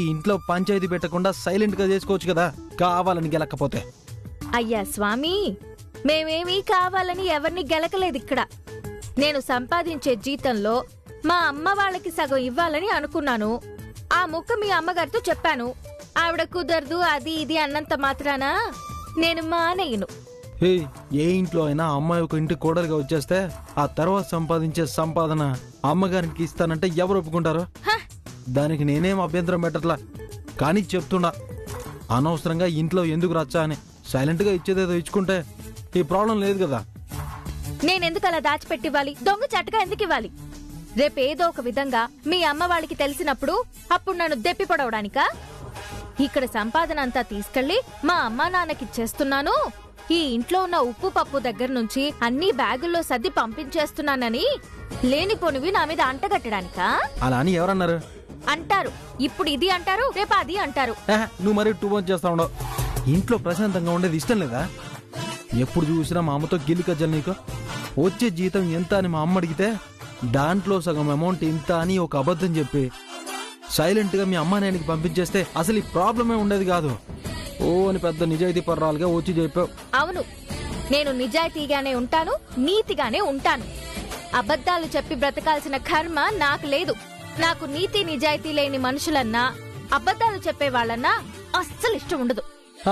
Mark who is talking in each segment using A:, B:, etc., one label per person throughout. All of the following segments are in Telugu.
A: ఇంట్లో పంచాయతీ పెట్టకుండా సైలెంట్ గా చేసుకోవచ్చు కదా, కావాలని గెలకపోతే.
B: అయ్యా స్వామి, మేమేమీ కావాలని ఎవరిని గెలకలేదు ఇక్కడ. నేను సంపాదించే జీతంలో మా అమ్మ వాళ్ళకి సగం ఇవ్వాలని అనుకున్నాను. ఆ ముక్క మీ అమ్మగారితో చెప్పాను. ఆవిడ కుదరదు అది ఇది అన్నంత మాత్రాన నేను మానేయను.
A: ఏ ఇంట్లో అయినా అమ్మాయి ఒక ఇంటి కోడలుగా వచ్చేస్తే ఆ తర్వాత సంపాదించే సంపాదన అమ్మగారికి ఇస్తానంటే ఎవరు ఒప్పుకుంటారు? దానికి నేనేం అభ్యంతరం పెట్టట్లా, కానీ చెప్తున్నా అనవసరంగా ఇంట్లో ఎందుకు రచ్చా అని. సైలెంట్ గా ఇచ్చేదేదో ఇచ్చుకుంటే ఈ ప్రాబ్లం లేదు కదా.
B: నేనెందుకు అలా దాచిపెట్టివ్వాలి? దొంగ చట్టగా ఎందుకు ఇవ్వాలి? రేపేదో ఒక విధంగా మీ అమ్మ వాళ్ళకి తెలిసినప్పుడు అప్పుడు నన్ను దెప్పి పొడవడానికా? ఇక్కడ సంపాదన అంతా తీసుకెళ్లి మా అమ్మా నాన్నకిచ్చేస్తున్నాను, ఈ ఇంట్లో ఉన్న ఉప్పు పప్పు దగ్గర నుంచి అన్ని బ్యాగుల్లో సర్ది పంపించేస్తున్నానని లేనిపోనివి నా మీద అంటగట్టడానికా?
A: అలా అని ఎవరన్నారు?
B: అంటారు. ఇప్పుడు ఇది అంటారు, రేపు అది అంటారు.
A: నువ్వు మరీ టూ మచ్ చేస్తా ఉండవు. ఇంట్లో ప్రశాంతంగా ఉండేది ఇష్టం లేదా? ఎప్పుడు చూసినా మా అమ్మతో గిల్లి కజ్జలు. నీకు వచ్చే జీతం ఎంత అని మా అమ్మ అడిగితే దాంట్లో సగం అమౌంట్ ఇంత అని ఒక అబద్ధం చెప్పి సైలెంట్ గా మీ అమ్మ నాయనకి పంపించేస్తే అసలు ఈ ప్రాబ్లమే ఉండేది కాదు. ఓ అని పెద్ద నిజాయితీ పర్రాలుగా వచ్చి చెప్పావు.
B: అవును, నేను నిజాయితీగానే ఉంటాను, నీతిగానే ఉంటాను. అబద్ధాలు చెప్పి బ్రతకాల్సిన కర్మ నాకు లేదు. నాకు నీతి నిజాయితీ లేని మనుషులన్నా అబద్ధాలు చెప్పే వాళ్ళన్నా అస్సలు ఇష్టం ఉండదు.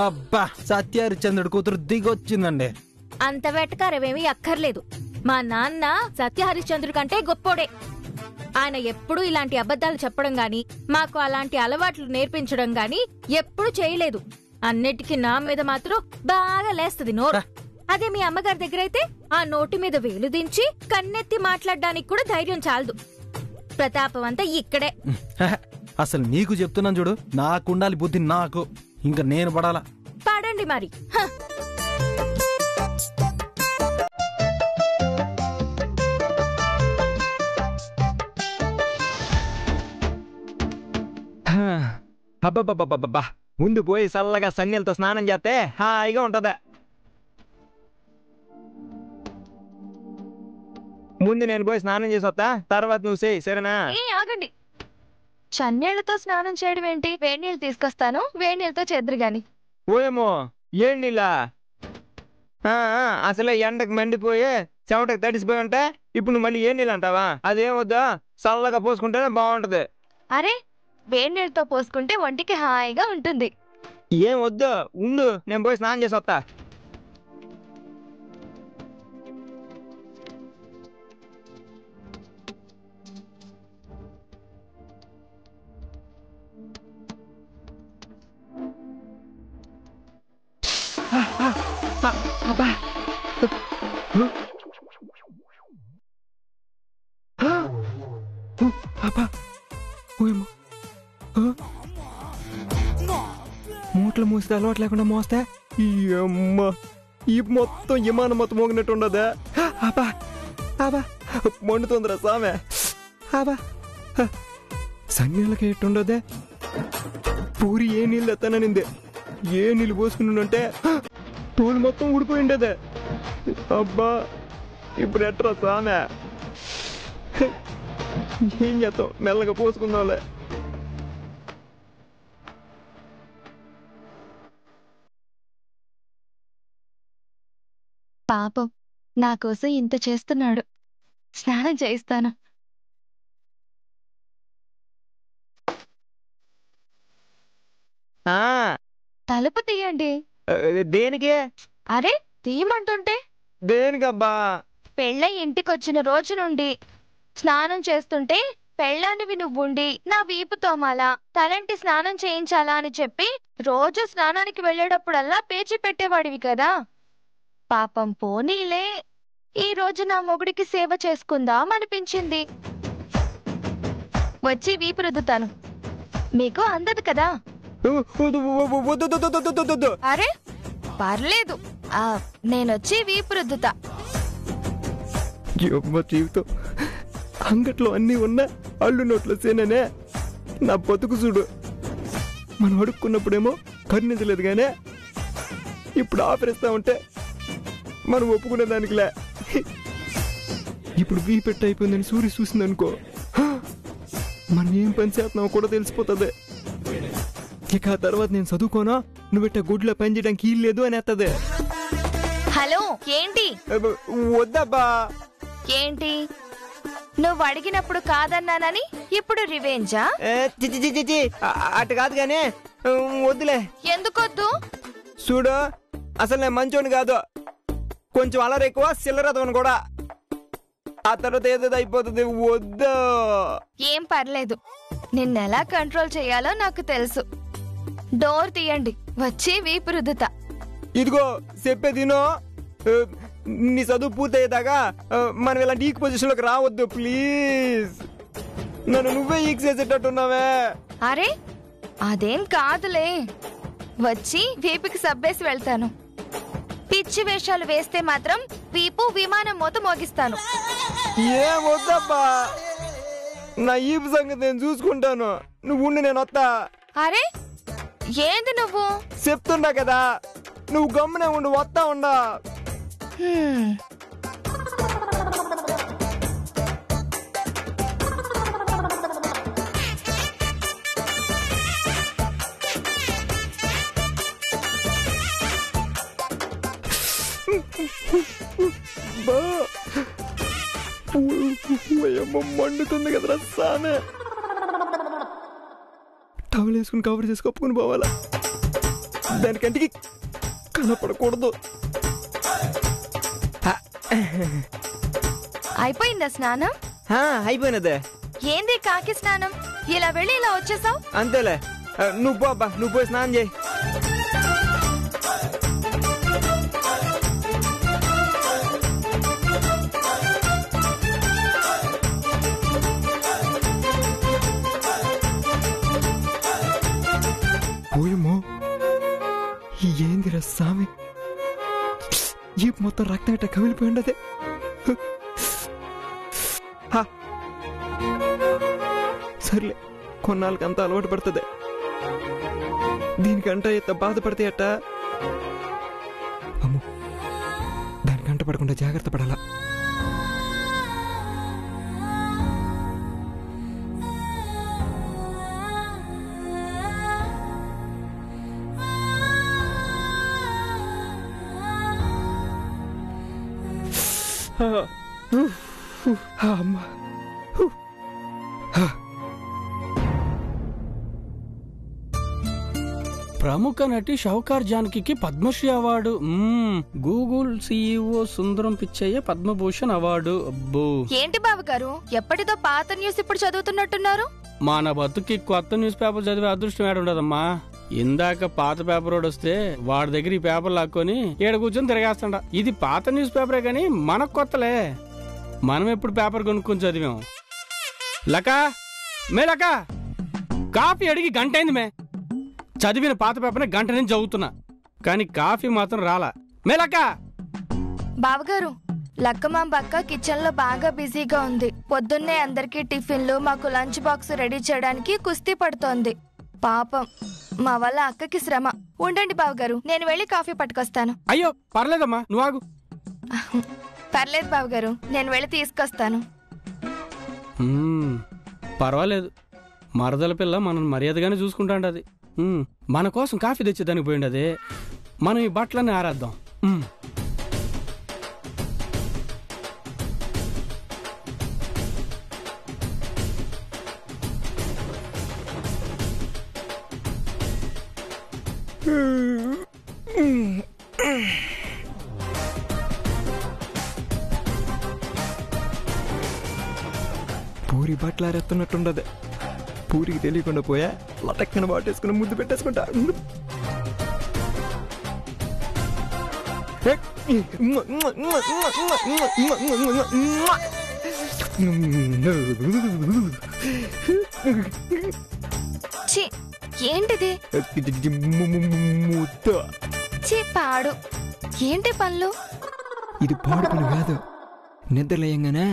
A: అబ్బా, సత్యహరిశ్చంద్రుడి కూతురు దిగొచ్చిందండి.
B: అంత వెటకారమేమీ అక్కర్లేదు. మా నాన్న సత్యహరిశ్చంద్రుడి కంటే గొప్పోడే. ఆయన ఎప్పుడూ ఇలాంటి అబద్ధాలు చెప్పడం గాని మాకు అలాంటి అలవాట్లు నేర్పించడం గాని ఎప్పుడూ చేయలేదు. అన్నిటికీ నా మీద మాత్రం బాగా లేస్తది నోరు. అదే మీ అమ్మగారి దగ్గరైతే ఆ నోటి మీద వేలు దించి కన్నెత్తి మాట్లాడడానికి కూడా ధైర్యం చాలదు. ప్రతాపం అంతా ఇక్కడే.
A: అసలు నీకు చెప్తున్నాను చూడు, నాకుండాలి బుద్ధి నాకు. ఇంకా నేను పడాలా?
B: పడండి మరి.
C: అబ్బబ్బబ్బబ్బబ్బా, ముందు పోయి చల్లగా సన్నీలతో స్నానం చేస్తే హాయిగా ఉంటదా. ముందు నేను పోయి స్నానం చేసి వస్తా, తర్వాత నువ్వు చేయి, సరేనా?
D: ఆగండి, చన్నీళ్లతో స్నానం చేయడం ఏంటి? వేడి నీళ్ళు తీసుకొస్తాను, వేడి నీళ్ళతో చేద్దరు గాని.
C: ఓయేమో, ఏం నీళ్ళా? అసలే ఎండకు మండిపోయి చెమటకు తడిసిపోయి ఉంటే ఇప్పుడు నువ్వు మళ్ళీ ఏం నీళ్ళు అంటావా? అదేం వద్దా, చల్లగా పోసుకుంటేనే బాగుంటది.
D: అరే, వేడి నీళ్ళతో పోసుకుంటే ఒంటికి హాయిగా ఉంటుంది.
C: ఏం వద్దు, ఉండు, నేను పోయి స్నానం చేసి వస్తా. మూటలు మూస్తే అలవాటు లేకుండా మోస్తే ఈ మొత్తం విమానం మొత్తం మోగినట్టు ఉండదా? మండుతుందిరా సామె. సన్నీళ్ళకి ఎట్టుండదే? పూరి ఏ నీళ్ళు ఎత్తాననిందే, ఏ నీళ్ళు పోసుకున్నానంటే తోలు మొత్తం ఊడిపోయిండేదే. అబ్బా, ఇప్పుడు ఎట్రా సామె? ఏం చేస్తాం, మెల్లగా పోసుకుందాంలే.
D: పాపం, నా కోసం ఇంత చేస్తున్నాడు. స్నానం చేయిస్తాను. తలుపు తీయండి.
C: దేనికి?
D: అరే, తీయమంటుంటే.
C: దేనికబ్బా?
D: పెళ్ళై ఇంటికొచ్చిన రోజు నుండి స్నానం చేస్తుంటే పెళ్ళానివి నువ్వుండి నా వీపు తోమాలా, తలంటి స్నానం చేయించాలా అని చెప్పి రోజు స్నానానికి వెళ్ళేటప్పుడల్లా పేచి పెట్టేవాడివి కదా. పాపం పోనీలే, ఈ రోజు నా మొగుడికి సేవ చేసుకుందాం అనిపించింది. వచ్చి వీపు రుద్దుతాను, మీకు అందదు కదా. అరే పర్లేదు, నేనొచ్చి వీపు రుద్దుతా.
C: జీవితం అంగట్లో అన్నీ ఉన్నా అల్లు నోట్ల సేననే నా బతుకు చూడు. మనం అడుక్కున్నప్పుడేమో కరుణించలేదు గానే, ఇప్పుడు ఆఫరిస్తా ఉంటే మనం ఒప్పుకునే దానికిలే. ఇప్పుడు వీ పెట్టి అయిపోయిందని సూర్య చూసిందనుకో, మనం ఏం పని చేస్తున్నామో కూడా తెలిసిపోతుంది. ఇక ఆ తర్వాత నేను చదువుకోనా నువ్వు గుడ్లో పని చేయడానికి ఇల్లేదు అని ఎత్తది.
D: హలో, ఏంటి
C: వద్దబ్బా.
D: ఏంటి నువ్వు అడిగినప్పుడు కాదన్నానని ఇప్పుడు రివెంజా?
C: అటు కాదు గానీ వద్దులే.
D: ఎందుకొద్దు?
C: చూడు, అసలు నేను మంచోని కాదు, కొంచెం అలరి ఎక్కువ, సిల్లరదవను కూడా. ఆ తర్వాత ఏదో అయిపోతుంది. వద్దు.
D: ఏం పర్లేదు, నిన్నెలా కంట్రోల్ చేయాలో నాకు తెలుసు. డోర్ తీయండి, వచ్చి వీపు రుద్దుతా.
C: ఇదిగో చెప్పేదినో, నీ చదువు పూర్తయ్యేదాకా మనం ఇలాంటి ఈక్ పొజిషన్ లోకి రావద్దు ప్లీజ్. నన్ను నువ్వే ఈక్ చేసేటట్టున్నావే.
D: అరే అదేం కాదులే, వచ్చి వీపుకి సబ్బేసి వెళ్తాను. పిచ్చి వేషాలు వేస్తే మాత్రం వీపు విమానం మోత మోగిస్తాను.
C: ఏం వద్దబ్బా, నా ఈపు సంగతి నేను చూసుకుంటాను. నువ్వు ఉండి నేను వస్తా.
D: అరే ఏంది నువ్వు?
C: చెప్తున్నా కదా, నువ్వు గమ్మునే ఉండు, వస్తా ఉండా. మండుతుంది కదరా సామె. టవల్ వేసుకుని కవర్ చేసి కప్పుకుని పోవాలా, దానికంటికి కనపడకూడదు.
D: అయిపోయిందా స్నానం?
C: అయిపోయినదే.
D: ఏంది కాకి స్నానం? ఇలా వెళ్ళి ఇలా వచ్చేసావు?
C: అంతేలే, నువ్వు పోబ్బా, నువ్వు పోయి స్నానం చేయి. పోయమ్మో, ఏందిరా సామి, ఈ మొత్తం రక్తం ఇట్ట కమిలిపోయి ఉండదే. సర్లే, కొన్నాళ్ళకంతా అలవాటు పడుతుంది. దీనికంట ఎంత బాధపడితే అట్ట. అమ్మో, దానికంట పడకుండా జాగ్రత్త పడాలా. అమ్మా,
E: ప్రముఖ నటి Shaukar Janaki Padma Shri award. Google CEO Sundaram Pichaiah Padma Bhushan award. అబ్బో,
D: ఏంటి బావగారు ఎప్పటిదో పాత న్యూస్ ఇప్పుడు చదువుతున్నట్టున్నారు?
E: మన బతుకి కొత్త న్యూస్ పేపర్ చదివే అదృష్టం ఏడుండదమ్మా. ఇందాక పాత పేపర్ రోడ్ వస్తే వాడి దగ్గర ఈ పేపర్ లాక్కొని ఏడ కూర్చొని తిరగేస్తాడ. ఇది పాత న్యూస్ పేపరే గాని మనకు కొత్తలే. మనం ఎప్పుడు పేపర్ కొనుక్కొని చదివాం. లకా మే లకా, కాఫీ అడిగి గంట అయింది మే. చదివిన పాత పేపర్ గంట నుంచి చదువుతున్నా, కానీ కాఫీ మాత్రం రాలా. మే లకా.
D: బావగారు, లక్కమాంబ అక్క కిచెన్ లో బాగా బిజీగా ఉంది. పొద్దున్నే అందరికీ టిఫిన్లు, మాకు లంచ్ బాక్స్ రెడీ చేయడానికి కుస్తీ పడుతోంది. పాపం, మా వల్ల అక్కకి శ్రమ. ఉండండి బావగారు, నేను వెళ్ళి కాఫీ పట్టుకొస్తాను.
E: అయ్యో పర్లేదమ్మా, నువ్వు ఆగు.
D: పర్లేదు బావగారు, నేను వెళ్ళి తీసుకొస్తాను.
E: పర్వాలేదు, మరదల పిల్ల మనం మర్యాదగానే చూసుకుంటాండది. మన కోసం కాఫీ తెచ్చేదానికి పోయింది అదే. మనం ఈ బట్టలన్నీ ఆరేద్దాం.
C: పూరి బట్టలు ఆరేస్తున్నట్టుండదు. పూరికి తెలియకుండా పోయా లటక్కన వాటేసుకుని ముద్దు పెట్టేసుకుంటా.
D: ఏంటిది? పాడు. ఏంటి పనులు?
C: ఇది పాడు పని కాదు. నిద్రలేయంగానే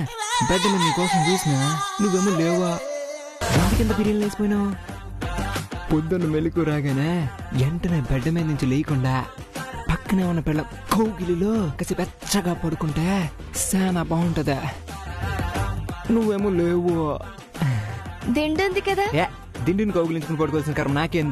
C: బెడ్ మీద నీకోసం చూసినా నువ్వేమో లేవా, కింద బిర్యానీ లేసిపోయినావు. పొద్దున్న మెలకు రాగానే వెంటనే బెడ్ మీద నుంచి లేకుండా పక్కనే ఉన్న పిల్ల కౌగిలిలో కసి వెచ్చగా పడుకుంటే చాలా బాగుంటదా. నువ్వేమో లేవు.
D: దిండుంది కదా,
C: దిండిని కౌగిలించుకుని పడుకోవాల్సిన కర్మ నాకేంది.